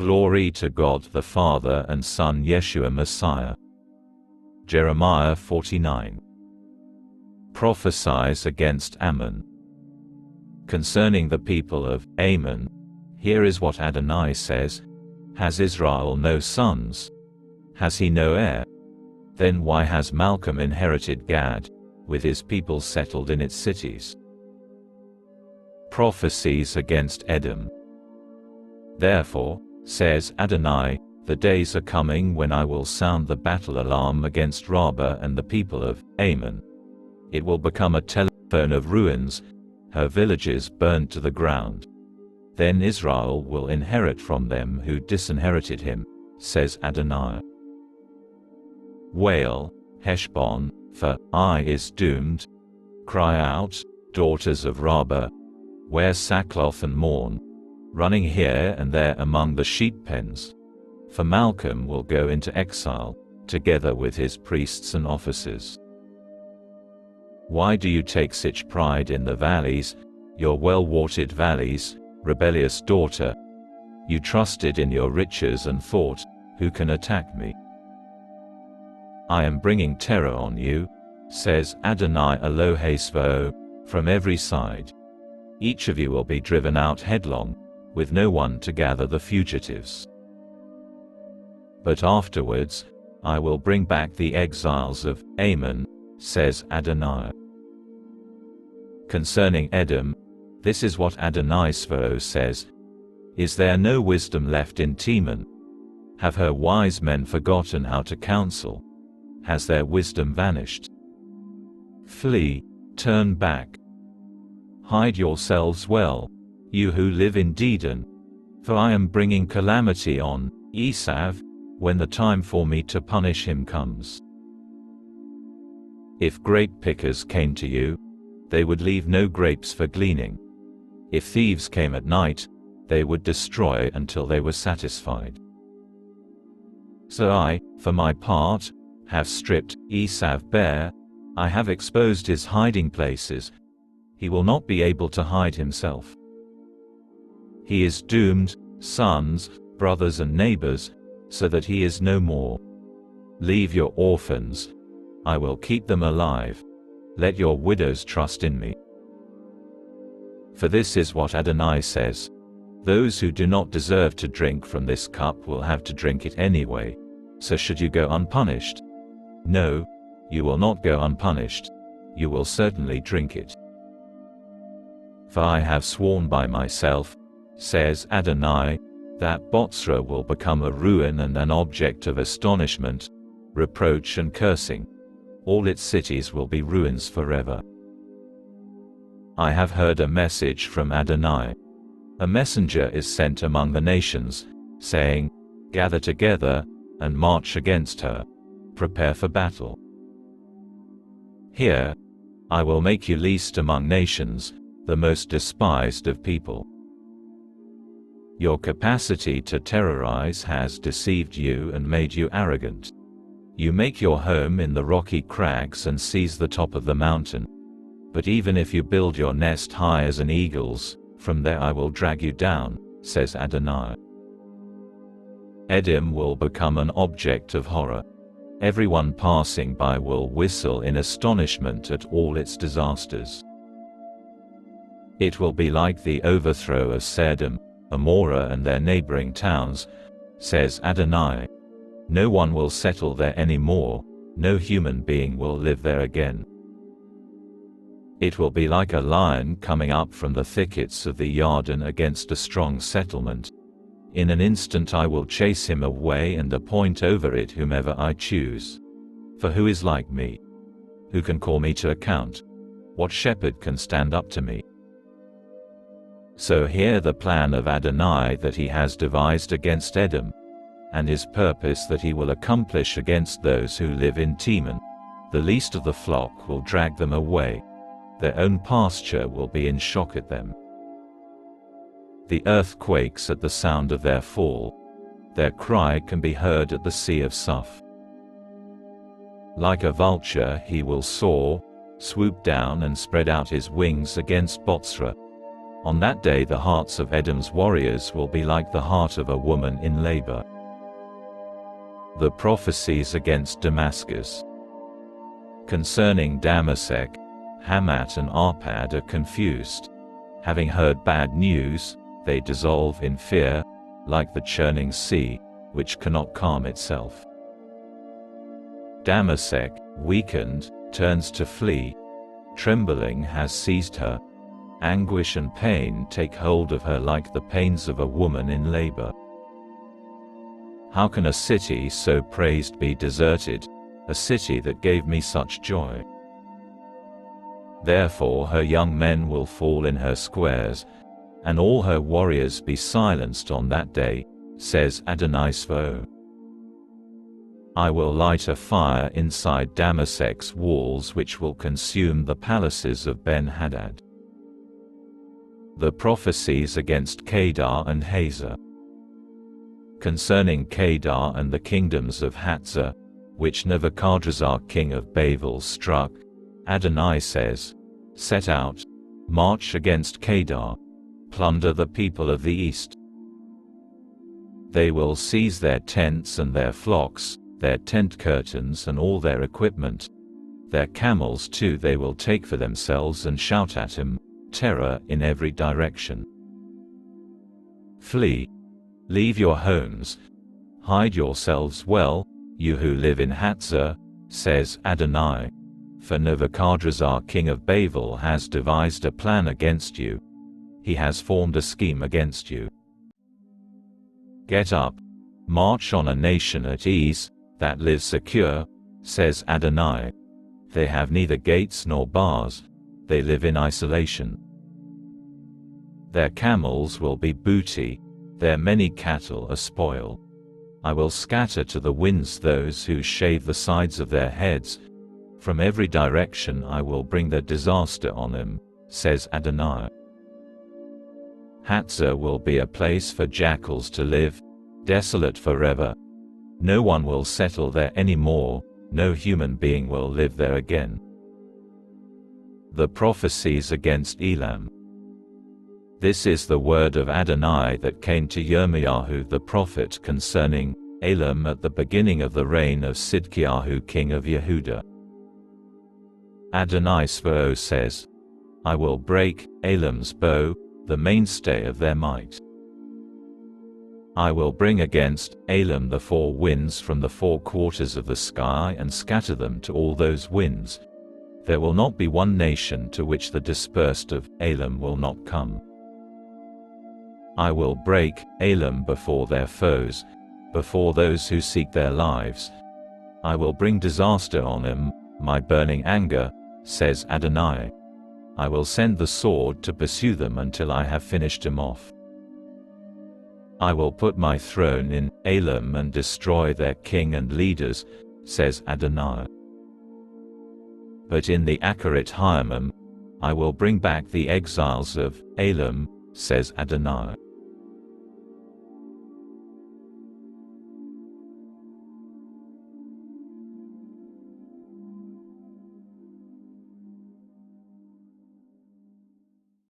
Glory to God the Father and Son Yeshua Messiah. Jeremiah 49. Prophesies against Ammon. Concerning the people of Ammon, here is what Adonai says: Has Israel no sons? Has he no heir? Then why has Malcolm inherited Gad, with his people settled in its cities? Prophecies against Edom. Therefore, says Adonai, the days are coming when I will sound the battle alarm against Rabbah and the people of Ammon. It will become a telephone of ruins, her villages burned to the ground. Then Israel will inherit from them who disinherited him, says Adonai. Wail, Heshbon, for Ai is doomed. Cry out, daughters of Rabbah. Wear sackcloth and mourn, running here and there among the sheep pens. For Malcolm will go into exile, together with his priests and officers. Why do you take such pride in the valleys, your well-watered valleys, rebellious daughter? You trusted in your riches and thought, who can attack me? I am bringing terror on you, says Adonai Elohei Svo, from every side. Each of you will be driven out headlong, with no one to gather the fugitives. But afterwards, I will bring back the exiles of Ammon, says Adonai. Concerning Edom, this is what Adonai Svo says: Is there no wisdom left in Teman? Have her wise men forgotten how to counsel? Has their wisdom vanished? Flee, turn back. Hide yourselves well, you who live in Dedan, for I am bringing calamity on Esav, when the time for me to punish him comes. If grape pickers came to you, they would leave no grapes for gleaning. If thieves came at night, they would destroy until they were satisfied. So I, for my part, have stripped Esav bare, I have exposed his hiding places. He will not be able to hide himself. He is doomed, sons, brothers and neighbors, so that he is no more. Leave your orphans. I will keep them alive. Let your widows trust in me. For this is what Adonai says: Those who do not deserve to drink from this cup will have to drink it anyway. So should you go unpunished? No, you will not go unpunished. You will certainly drink it. For I have sworn by myself, says Adonai, that Botzra will become a ruin and an object of astonishment, reproach and cursing. All its cities will be ruins forever. I have heard a message from Adonai. A messenger is sent among the nations, saying, Gather together, and march against her. Prepare for battle. Here, I will make you least among nations, the most despised of people. Your capacity to terrorize has deceived you and made you arrogant. You make your home in the rocky crags and seize the top of the mountain. But even if you build your nest high as an eagle's, from there I will drag you down, says Adonai. Edom will become an object of horror. Everyone passing by will whistle in astonishment at all its disasters. It will be like the overthrow of Sodom, Amorah and their neighboring towns, says Adonai. No one will settle there anymore, no human being will live there again. It will be like a lion coming up from the thickets of the Yarden against a strong settlement. In an instant I will chase him away and appoint over it whomever I choose. For who is like me? Who can call me to account? What shepherd can stand up to me? So hear the plan of Adonai that he has devised against Edom, and his purpose that he will accomplish against those who live in Teman. The least of the flock will drag them away. Their own pasture will be in shock at them. The earth quakes at the sound of their fall. Their cry can be heard at the Sea of Suf. Like a vulture he will soar, swoop down and spread out his wings against Botzra. On that day the hearts of Edom's warriors will be like the heart of a woman in labor. The prophecies against Damascus. Concerning Damasek, Hamat and Arpad are confused. Having heard bad news, they dissolve in fear, like the churning sea, which cannot calm itself. Damasek, weakened, turns to flee. Trembling has seized her. Anguish and pain take hold of her like the pains of a woman in labor. How can a city so praised be deserted, a city that gave me such joy? Therefore her young men will fall in her squares, and all her warriors be silenced on that day, says Adonai Svo. I will light a fire inside Damasek's walls which will consume the palaces of Ben-Hadad. The prophecies against Kedar and Hazor. Concerning Kedar and the kingdoms of Hatzor, which Nebuchadrezzar king of Babel struck, Adonai says, Set out, march against Kedar, plunder the people of the east. They will seize their tents and their flocks, their tent curtains and all their equipment. Their camels too they will take for themselves and shout at him, terror in every direction. Flee. Leave your homes. Hide yourselves well, you who live in Hatzor, says Adonai. For Nebuchadrezzar king of Babel has devised a plan against you. He has formed a scheme against you. Get up. March on a nation at ease, that lives secure, says Adonai. They have neither gates nor bars. They live in isolation. Their camels will be booty, their many cattle a spoil. I will scatter to the winds those who shave the sides of their heads. From every direction I will bring the disaster on them, says Adonai. Hatzor will be a place for jackals to live, desolate forever. No one will settle there any more, no human being will live there again. The prophecies against Elam. This is the word of Adonai that came to Yirmiyahu the prophet concerning Elam at the beginning of the reign of Sidkiyahu king of Yehuda. Adonai Svo says, I will break Elam's bow, the mainstay of their might. I will bring against Elam the four winds from the four quarters of the sky and scatter them to all those winds. There will not be one nation to which the dispersed of Elam will not come. I will break Elam before their foes, before those who seek their lives. I will bring disaster on him, my burning anger, says Adonai. I will send the sword to pursue them until I have finished him off. I will put my throne in Elam and destroy their king and leaders, says Adonai. But in the Acharit Hayamim, I will bring back the exiles of Elam, says Adonai.